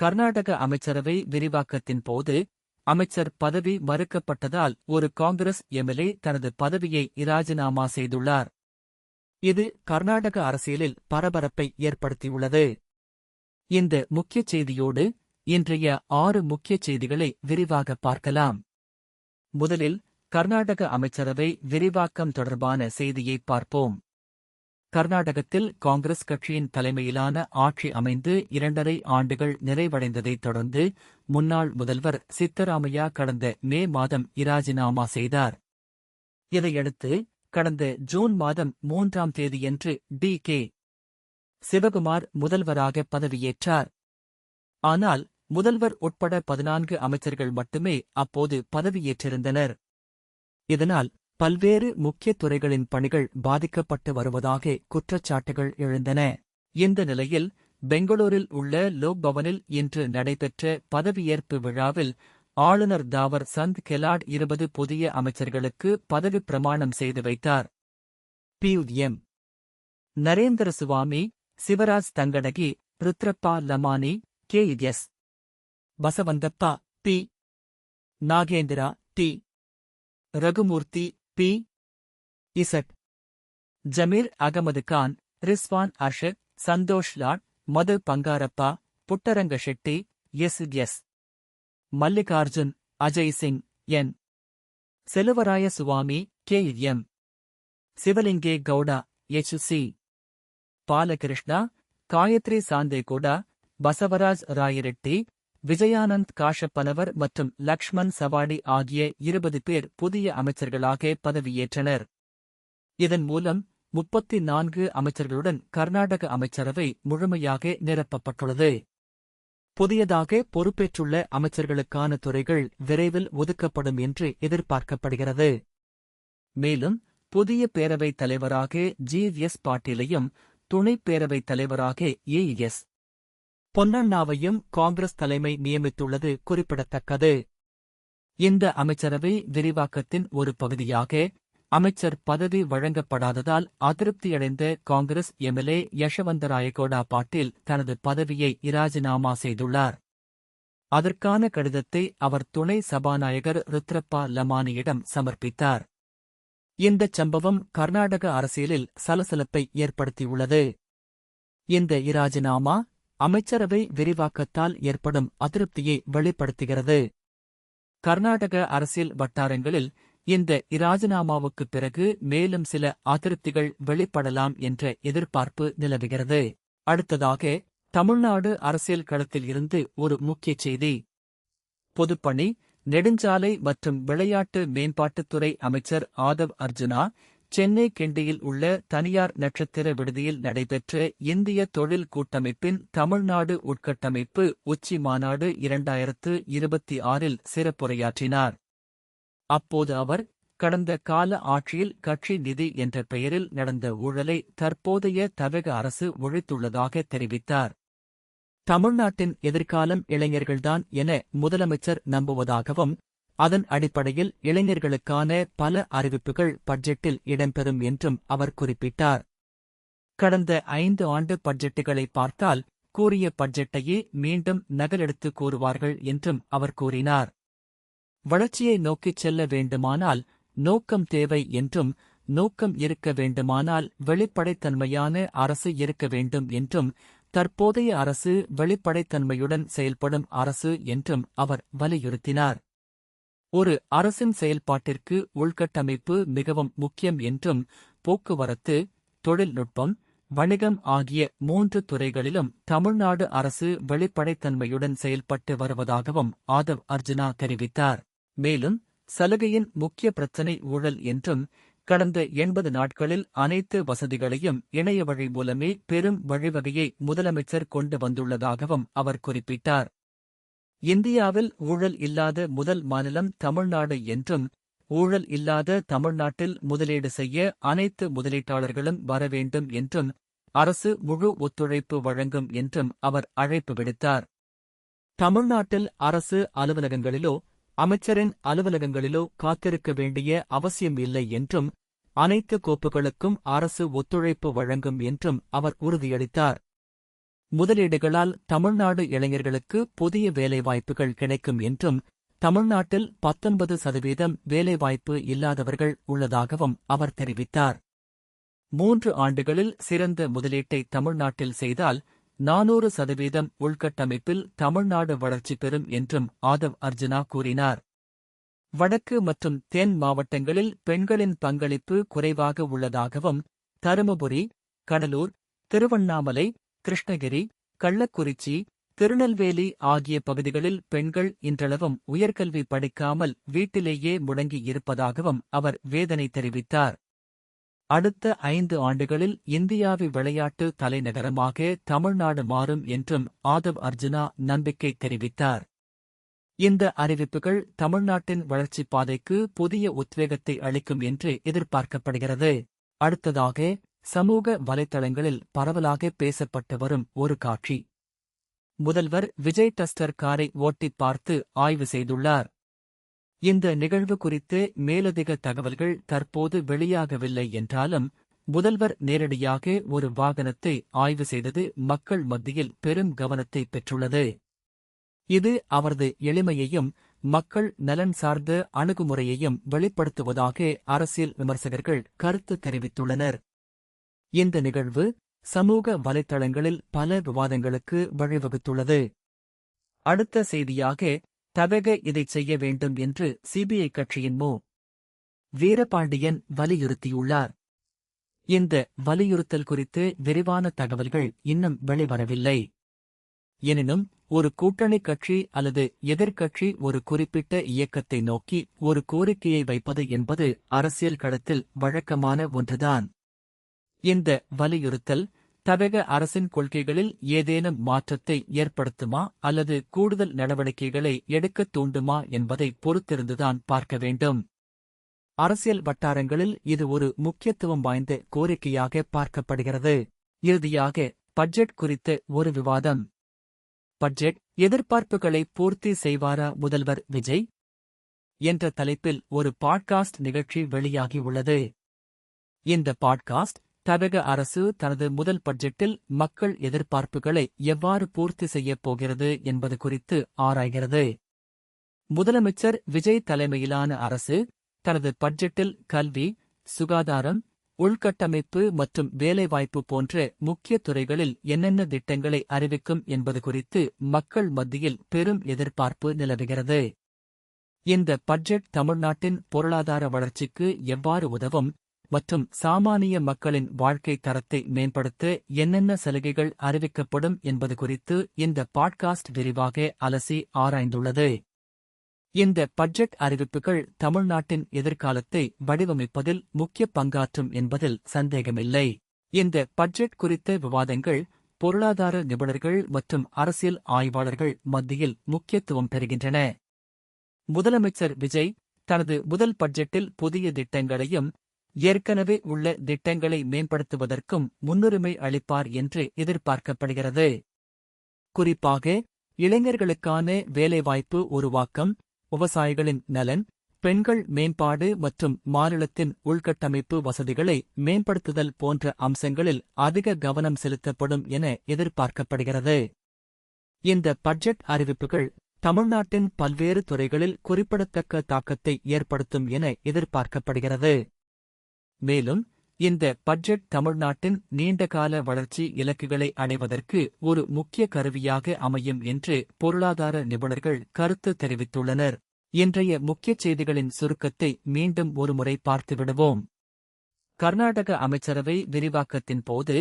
கர்நாடக அமைச்சரவை விரிவாக்கத்தின் போது அமைச்சர் பதவி மறுக்கப்பட்டதால் ஒரு காங்கிரஸ் எம்எல்ஏ தனது பதவியை இராஜினாமா செய்துள்ளார். இது கர்நாடக அரசியலில் பரபரப்பை ஏற்படுத்தியுள்ளது. இந்த முக்கிய செய்தியோடு இன்றைய 6 முக்கிய செய்திகளை விரிவாக பார்க்கலாம். முதலில் கர்நாடக அமைச்சரவை விரிவாக்கம் தொடர்பான செய்தியை பார்ப்போம். கர்நாடகத்தில் காங்கிரஸ் கட்சியின் தலைமையிலான ஆட்சி அமைந்து 2.5 ஆண்டுகள் நிறைவடைந்ததைத் தொடர்ந்து முன்னாள் முதல்வர் சித்தராமையா கடந்த மே மாதம் இராஜினாமா செய்தார். இதையடுத்து கடந்த ஜூன் மாதம் 3ஆம் தேதியன்று டி.கே. சிவகுமார் முதல்வராக பதவியேற்றார். ஆனால் முதல்வர் உட்பட 14 அமைச்சர்கள் மட்டுமே அப்போது பதவியேற்றிருந்தனர். இதனால் பல்வேறு முக்கிய துறைகளின் பணிகள் பாதிக்கப்பட்டு வருவதாக குற்றச்சாட்டுகள் எழுந்தன. இந்த நிலையில் பெங்களூரில் உள்ள லோக்பவனில் இன்று நடைபெற்ற பதவியேற்பு விழாவில் ஆளுநர் தாவர் சந்த் கெலாட் 20 புதிய அமைச்சர்களுக்கு பதவிப் பிரமாணம் செய்து வைத்தார். P M. Narendra Swamy, Shivaraj Tangadagi, Rudrappa Lamani, K S. Basavanthappa, B. Nagendra, T. Raghumurthy, B. Z. Zameer Ahmed Khan, Rizwan அஷர், Santosh Lad, Madhu Bangarappa, Puttaranga Shetty, S. Mallikarjun, Ajay Singh, N. Cheluvaraya Swamy, K M. Shivalinge Gowda, H C. Balakrishna, Gayathri Shanthegowda, Basavaraj Rayareddy, Vijayanand Kashappanavar மற்றும் லக்ஷ்மண் சவாடி ஆகிய 20 பேர் புதிய அமைச்சர்களாக பதவியேற்றனர். இதன் மூலம் 34 அமைச்சர்களுடன் கர்நாடக அமைச்சரவை முழுமையாக நிரப்பப்பட்டுள்ளது. புதியதாக பொறுப்பேற்றுள்ள அமைச்சர்களுக்கான துறைகள் விரைவில் ஒதுக்கப்படும் என்று எதிர்பார்க்கப்படுகிறது. மேலும் புதிய பேரவைத் தலைவராக ஜி.எஸ். பாட்டீலையும் துணைப் பேரவைத் தலைவராக ஏ.எஸ். பொன்னண்ணாவையும் காங்கிரஸ் தலைமை நியமித்துள்ளது குறிப்பிடத்தக்கது. இந்த அமைச்சரவை விரிவாக்கத்தின் ஒரு பகுதியாக அமைச்சர் பதவி வழங்கப்படாததால் அதிருப்தியடைந்த காங்கிரஸ் எம்எல்ஏ யஷவந்தராயகோடா பாட்டீல் தனது பதவியை இராஜினாமா செய்துள்ளார். அதற்கான கடிதத்தை அவர் துணை சபாநாயகர் ருத்ரப்பா லமானியிடம் சமர்ப்பித்தார். இந்தச் சம்பவம் கர்நாடக அரசியலில் சலசலப்பை ஏற்படுத்தியுள்ளது. இந்த இராஜினாமா அமைச்சரவை விரிவாக்கத்தால் ஏற்படும் அதிருப்தியை வெளிப்படுத்துகிறது. கர்நாடக அரசியல் வட்டாரங்களில் இந்த இராஜினாமாவுக்குப் பிறகு மேலும் சில அதிருப்திகள் வெளிப்படலாம் என்ற எதிர்பார்ப்பு நிலவுகிறது. அடுத்ததாக தமிழ்நாடு அரசியல் களத்தில் இருந்து ஒரு முக்கிய செய்தி. பொதுப்பணி, நெடுஞ்சாலை மற்றும் விளையாட்டு மேம்பாட்டுத்துறை அமைச்சர் ஆதவ் அர்ஜுனா சென்னை கிண்டியில் உள்ள தனியார் நட்சத்திர விடுதியில் நடைபெற்ற இந்திய தொழில் கூட்டமைப்பின் தமிழ்நாடு உட்கட்டமைப்பு உச்சி மாநாடு 2026 சிறப்புரையாற்றினார். அப்போது அவர் கடந்த கால ஆட்சியில் கட்சி நிதி என்ற பெயரில் நடந்த ஊழலை தற்போதைய தமிழக அரசு ஒழித்துள்ளதாக தெரிவித்தார். தமிழ்நாட்டின் எதிர்காலம் இளைஞர்கள்தான் என முதலமைச்சர் நம்புவதாகவும் அதன் அடிப்படையில் இளைஞர்களுக்கான பல அறிவிப்புகள் பட்ஜெட்டில் இடம்பெறும் என்றும் அவர் குறிப்பிட்டார். கடந்த 5 ஆண்டு பட்ஜெட்டுகளை பார்த்தால் கூறிய பட்ஜெட்டையே மீண்டும் நகலெடுத்து கூறுவார்கள் என்றும் அவர் கூறினார். வளர்ச்சியை நோக்கிச் செல்ல வேண்டுமானால் நோக்கம் தேவை என்றும், நோக்கம் இருக்க வேண்டுமானால் வெளிப்படைத்தன்மையான அரசு இருக்க வேண்டும் என்றும், தற்போதைய அரசு வெளிப்படைத்தன்மையுடன் செயல்படும் அரசு என்றும் அவர் வலியுறுத்தினார். ஒரு அரசின் செயல்பாட்டிற்கு உள்கட்டமைப்பு மிகவும் முக்கியம் என்றும், போக்குவரத்து, தொழில்நுட்பம், வணிகம் ஆகிய 3 துறைகளிலும் தமிழ்நாடு அரசு வெளிப்படைத்தன்மையுடன் செயல்பட்டு வருவதாகவும் ஆதவ் அர்ஜுனா தெரிவித்தார். மேலும் சலுகையின் முக்கிய பிரச்சினை ஊழல் என்றும், கடந்த 80 நாட்களில் அனைத்து வசதிகளையும் இணைய வழி மூலமே பெரும் வழிவகையை முதலமைச்சர் கொண்டு வந்துள்ளதாகவும் அவர் குறிப்பிட்டார். இந்தியாவில் ஊழல் இல்லாத முதல் மாநிலம் தமிழ்நாடு என்றும், ஊழல் இல்லாத தமிழ்நாட்டில் முதலீடு செய்ய அனைத்து முதலீட்டாளர்களும் வரவேண்டும் என்றும், அரசு முழு ஒத்துழைப்பு வழங்கும் என்றும் அவர் அழைப்பு விடுத்தார். தமிழ்நாட்டில் அரசு அலுவலகங்களிலோ அமைச்சரின் அலுவலகங்களிலோ காத்திருக்க வேண்டிய அவசியம் இல்லை என்றும், அனைத்து கோப்புகளுக்கும் அரசு ஒத்துழைப்பு வழங்கும் என்றும் அவர் உறுதியளித்தார். முதலீடுகளால் தமிழ்நாடு இளைஞர்களுக்கு புதிய வேலைவாய்ப்புகள் கிடைக்கும் என்றும், தமிழ்நாட்டில் 19% வேலைவாய்ப்பு இல்லாதவர்கள் உள்ளதாகவும் அவர் தெரிவித்தார். 3 ஆண்டுகளில் சிறந்த முதலீட்டை தமிழ்நாட்டில் செய்தால் 400% உள்கட்டமைப்பில் தமிழ்நாடு வளர்ச்சி பெறும் என்றும் ஆதவ் அர்ஜுனா கூறினார். வடக்கு மற்றும் தென் மாவட்டங்களில் பெண்களின் பங்களிப்பு குறைவாக உள்ளதாகவும், தருமபுரி, கடலூர், திருவண்ணாமலை, கிருஷ்ணகிரி, கள்ளக்குறிச்சி, திருநெல்வேலி ஆகிய பகுதிகளில் பெண்கள் இன்றளவும் உயர்கல்வி படிக்காமல் வீட்டிலேயே முடங்கி இருப்பதாகவும் அவர் வேதனை தெரிவித்தார். அடுத்த 5 ஆண்டுகளில் இந்தியாவை விளையாட்டு தலைநகரமாக தமிழ்நாடு மாறும் என்றும் ஆதவ் அர்ஜுனா நம்பிக்கை தெரிவித்தார். இந்த அறிவிப்புகள் தமிழ்நாட்டின் வளர்ச்சிப் பாதைக்கு புதிய உத்வேகத்தை அளிக்கும் என்று எதிர்பார்க்கப்படுகிறது. அடுத்ததாக, சமூக வலைத்தளங்களில் பரவலாக பேசப்பட்டு வரும் ஒரு காட்சி. முதல்வர் விஜய் டஸ்டர் காரை ஓட்டிப் பார்த்து ஆய்வு செய்துள்ளார். இந்த நிகழ்வு குறித்து மேலதிக தகவல்கள் தற்போது வெளியாகவில்லை என்றாலும், முதல்வர் நேரடியாக ஒரு வாகனத்தை ஆய்வு செய்தது மக்கள் மத்தியில் பெரும் கவனத்தை பெற்றுள்ளது. இது அவரது எளிமையையும் மக்கள் நலன் சார்ந்த அணுகுமுறையையும் வெளிப்படுத்துவதாக அரசியல் விமர்சகர்கள் கருத்து தெரிவித்துள்ளனர். இந்த நிகழ்வு சமூக வலைத்தளங்களில் பல விவாதங்களுக்கு வழிவகுத்துள்ளது. அடுத்த செய்தியாக, தவக இதைச் செய்ய வேண்டும் என்று சிபிஐ கட்சியின் மு. வீரபாண்டியன் வலியுறுத்தியுள்ளார். இந்த வலியுறுத்தல் குறித்து விரிவான தகவல்கள் இன்னும் வெளிவரவில்லை. எனினும், ஒரு கூட்டணி கட்சி அல்லது எதிர்க்கட்சி ஒரு குறிப்பிட்ட இயக்கத்தை நோக்கி ஒரு கோரிக்கையை வைப்பது என்பது அரசியல் களத்தில் வழக்கமான ஒன்றுதான். இந்த வலியுறுத்தல் தவக அரசின் கொள்கைகளில் ஏதேனும் மாற்றத்தை ஏற்படுத்துமா அல்லது கூடுதல் நடவடிக்கைகளை எடுக்கத் தூண்டுமா என்பதை பொறுத்திருந்துதான் பார்க்க வேண்டும். அரசியல் வட்டாரங்களில் இது ஒரு முக்கியத்துவம் வாய்ந்த கோரிக்கையாக பார்க்கப்படுகிறது. இறுதியாக, பட்ஜெட் குறித்த ஒரு விவாதம். பட்ஜெட் எதிர்பார்ப்புகளை பூர்த்தி செய்வாரா முதல்வர் விஜய் என்ற தலைப்பில் ஒரு பாட்காஸ்ட் நிகழ்ச்சி வெளியாகியுள்ளது. இந்த பாட்காஸ்ட் தவக அரசு தனது முதல் பட்ஜெட்டில் மக்கள் எதிர்பார்ப்புகளை எவ்வாறு பூர்த்தி செய்யப் போகிறது என்பது குறித்து ஆராய்கிறது. முதலமைச்சர் விஜய் தலைமையிலான அரசு தனது பட்ஜெட்டில் கல்வி, சுகாதாரம், உள்கட்டமைப்பு மற்றும் வேலைவாய்ப்பு போன்ற முக்கிய துறைகளில் என்னென்ன திட்டங்களை அறிவிக்கும் என்பது குறித்து மக்கள் மத்தியில் பெரும் எதிர்பார்ப்பு நிலவுகிறது. இந்த பட்ஜெட் தமிழ்நாட்டின் பொருளாதார வளர்ச்சிக்கு எவ்வாறு உதவும் மற்றும் சாமானிய மக்களின் வாழ்க்கை தரத்தை மேம்படுத்த என்னென்ன சலுகைகள் அறிவிக்கப்படும் என்பது குறித்து இந்த பாட்காஸ்ட் விரிவாக அலசி ஆராய்ந்துள்ளது. இந்த பட்ஜெட் அறிவிப்புகள் தமிழ்நாட்டின் எதிர்காலத்தை வடிவமைப்பதில் முக்கிய பங்காற்றும் என்பதில் சந்தேகமில்லை. இந்த பட்ஜெட் குறித்த விவாதங்கள் பொருளாதார நிபுணர்கள் மற்றும் அரசியல் ஆய்வாளர்கள் மத்தியில் முக்கியத்துவம் பெறுகின்றன. முதலமைச்சர் விஜய் தனது முதல் பட்ஜெட்டில் புதிய திட்டங்களையும் ஏற்கனவே உள்ள திட்டங்களை மேம்படுத்துவதற்கும் முன்னுரிமை அளிப்பார் என்று எதிர்பார்க்கப்படுகிறது. குறிப்பாக, இளைஞர்களுக்கான வேலைவாய்ப்பு உருவாக்கம், விவசாயிகளின் நலன், பெண்கள் மேம்பாடு மற்றும் மாநிலத்தின் உள்கட்டமைப்பு வசதிகளை மேம்படுத்துதல் போன்ற அம்சங்களில் அதிக கவனம் செலுத்தப்படும் என எதிர்பார்க்கப்படுகிறது. இந்த பட்ஜெட் அறிவிப்புகள் தமிழ்நாட்டின் பல்வேறு துறைகளில் குறிப்பிடத்தக்க தாக்கத்தை ஏற்படுத்தும் என எதிர்பார்க்கப்படுகிறது. மேலும், இந்த பட்ஜெட் தமிழ்நாட்டின் நீண்டகால வளர்ச்சி இலக்குகளை அடைவதற்கு ஒரு முக்கிய கருவியாக அமையும் என்று பொருளாதார நிபுணர்கள் கருத்து தெரிவித்துள்ளனர். இன்றைய முக்கிய செய்திகளின் சுருக்கத்தை மீண்டும் ஒருமுறை பார்த்துவிடுவோம். கர்நாடக அமைச்சரவை விரிவாக்கத்தின் போது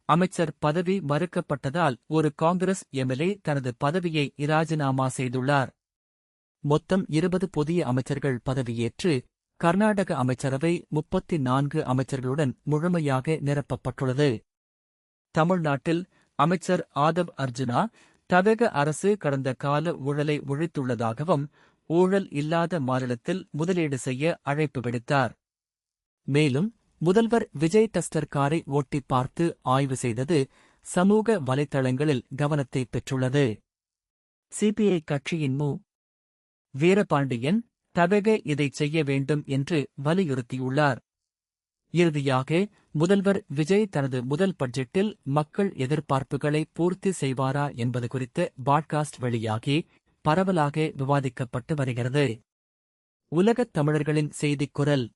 அமைச்சர் பதவி மறுக்கப்பட்டதால் ஒரு காங்கிரஸ் எம்எல்ஏ தனது பதவியை இராஜினாமா செய்துள்ளார். மொத்தம் 20 புதிய அமைச்சர்கள் பதவியேற்று கர்நாடக அமைச்சரவை 34 அமைச்சர்களுடன் முழுமையாக நிரப்பப்பட்டுள்ளது. தமிழ்நாட்டில் அமைச்சர் ஆதவ் அர்ஜுனா தவக அரசு கடந்த கால ஊழலை ஒழித்துள்ளதாகவும், ஊழல் இல்லாத மாநிலத்தில் முதலீடு செய்ய அழைப்பு விடுத்தார். மேலும், முதல்வர் விஜய் டஸ்டர் காரை ஓட்டிப் பார்த்து ஆய்வு செய்தது சமூக வலைத்தளங்களில் கவனத்தை பெற்றுள்ளது. சிபிஐ கட்சியின் மு. வீரபாண்டியன் தவக இதைச் செய்ய வேண்டும் என்று வலியுறுத்தியுள்ளார். இறுதியாக, முதல்வர் விஜய் தனது முதல் பட்ஜெட்டில் மக்கள் எதிர்பார்ப்புகளை பூர்த்தி செய்வாரா என்பது குறித்து பாட்காஸ்ட் வெளியாகி பரவலாக விவாதிக்கப்பட்டு வருகிறது. உலகத் தமிழர்களின் செய்திக் குரல்.